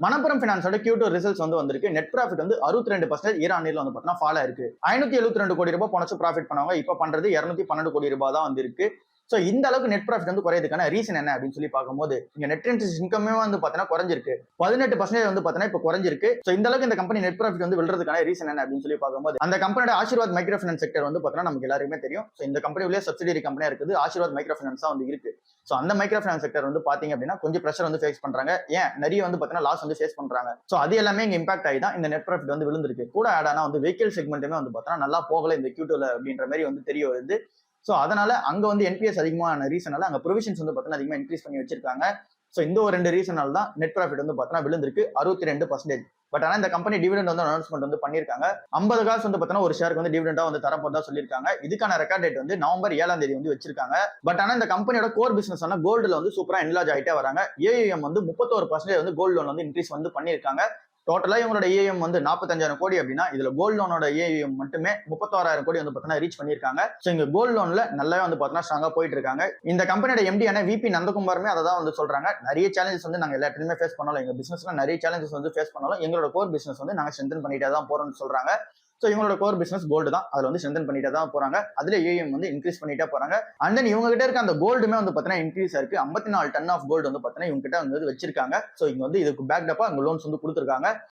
Manappuram பினான்ஸோட Q2 results வந்திருக்கு. Net profit 62% year on இயர்ல பாத்தீங்கன்னா ஃபால் ஆயிருக்கு. 572 கோடி ரூபாய் போன வருஷம் ப்ராஃபிட் பண்ணவங்க இப்ப பண்றது 212 கோடி ரூபாய் தான் வந்திருக்கு. சோ இந்த அளவுக்கு நெட் ப்ராஃபிட் குறையதுக்கான ரீசன் என்ன அப்படின்னு சொல்லி பார்க்கும்போது இங்க நெட் இன்ட்ரெஸ்ட் இன்கமே பாத்தீங்கன்னா குறைஞ்சிருக்கு. 18% பாத்தீங்கன்னா இப்ப குறைஞ்சிருக்கு. சோ இந்த அளவுக்கு இந்த கம்பெனி நெட் ப்ராஃபிட் விழுறதுக்கான ரீசன் என்ன அப்படின்னு சொல்லி பார்க்கும்போது அந்த கம்பெனியோட ஆசீர்வாத் மைக்ரோ ஃபைனான்ஸ் செக்டர் பாத்தீங்கன்னா நமக்கு எல்லாருமே தெரியும். சோ இந்த கம்பெனியுடைய சப்சிடரி கம்பெனியா இருக்குது ஆசீர்வாத் மைக்ரோ ஃபைனான்ஸ் தான் இருக்கு. சோ அந்த மைக்ரோ ஃபைனான்ஸ் செக்டர் பாத்தீங்க அப்படின்னா கொஞ்சம் பிரஷர் ஃபேஸ் பண்றாங்க. ஏன் நிறைய பாத்தீங்கன்னா லாஸ் ஃபேஸ் பண்றாங்க. சோ அது எல்லாமே இங்க இம்பாக்ட் ஆகி தான் இந்த நெட் ப்ராஃபிட் விழுந்திருக்கு. கூட ஆட் ஆனா வெஹிக்கிள் செக்மெண்ட்டுமே பாத்தீங்கன்னா நல்லா போகல இந்த Q2ல அப்படின்ற மாதிரி தெரிய வருது. சோ அதனால அங்க என்பிஎஸ் அதிகமான ரீசனால அங்க ப்ரொவிஷன்ஸ் பாத்தீங்கன்னா அதிகமா இன்க்ரீஸ் பண்ணி வச்சிருக்காங்க. சோ இந்த ஒரு 2 ரீசனால தான் நெட் ப்ராஃபிட் பாத்தீங்கன்னா விழுந்திருக்கு 62%. பட் ஆனா இந்த கம்பெனி டிவிடெண்ட் அனௌன்ஸ்மெண்ட் பண்ணிருக்காங்க. 50 காசு பாத்தீங்கன்னா ஒரு ஷேருக்கு டிவிடெண்டா தரப்போறதா சொல்லிருக்காங்க. இதுக்கான ரெக்கார்ட் டேட் நவம்பர் 7ஆம் தேதி வச்சிருக்காங்க. பட் ஆனா இந்த கம்பெனியோட கோர் பிசினஸ் கோல்டுல சூப்பரா என்லார்ஜ் ஆயிட்டே வராங்க. ஏயுஎம் 31% கோல்டு லோன் இன்க்ரீஸ் பண்ணிருக்காங்க. டோட்டலா இவங்களோட ஏஎம் 45,000 கோடி அப்படின்னா இதுல கோல்டு லோனோட ஏஎம் மட்டுமே 36,000 கோடி பாத்தீங்கன்னா ரீச் பண்ணிருக்காங்க. சோ இங்க கோல்டு லோன்ல நல்லாவே பாத்தீங்கன்னா ஸ்ட்ராங்கா போயிட்டு இருக்காங்க. இந்த கம்பெனியோட எம்டி ஆன விபி நந்தகுமாருமே அதை தான் சொல்றாங்க. நிறைய சேலஞ்சஸ் நாங்க எல்லா இடத்துலயுமே ஃபேஸ் பண்ணாலும் எங்க பிசினஸ்ல நிறைய சேலஞ்சஸ் ஃபேஸ் பண்ணாலும் எங்களோட கோர் பிசினஸ் நாங்க ஸ்ட்ரென்தன் பண்ணிட்டே தான் போறோம்னு சொல்றாங்க. சோ இவங்களோட கோர் பிசினஸ் கோல்டு தான். அதுல ஸ்ட்ரென்தன் பண்ணிட்டே தான் போறாங்க. அதுல ஏஎம் இன்க்ரீஸ் பண்ணிட்டே போறாங்க. அண்ட் தென் இவங்க கிட்ட இருக்க அந்த கோல்டுமே பாத்தீங்கன்னா இன்க்ரீஸ் ஆயிருக்கு. 54 டன் ஆஃப் கோல்டு பாத்தீங்கன்னா இவங்க கிட்ட வச்சிருக்காங்க. சோ இங்க இதுக்கு பேக்டப்பா அங்க லோன்ஸ் கொடுத்திருக்காங்க.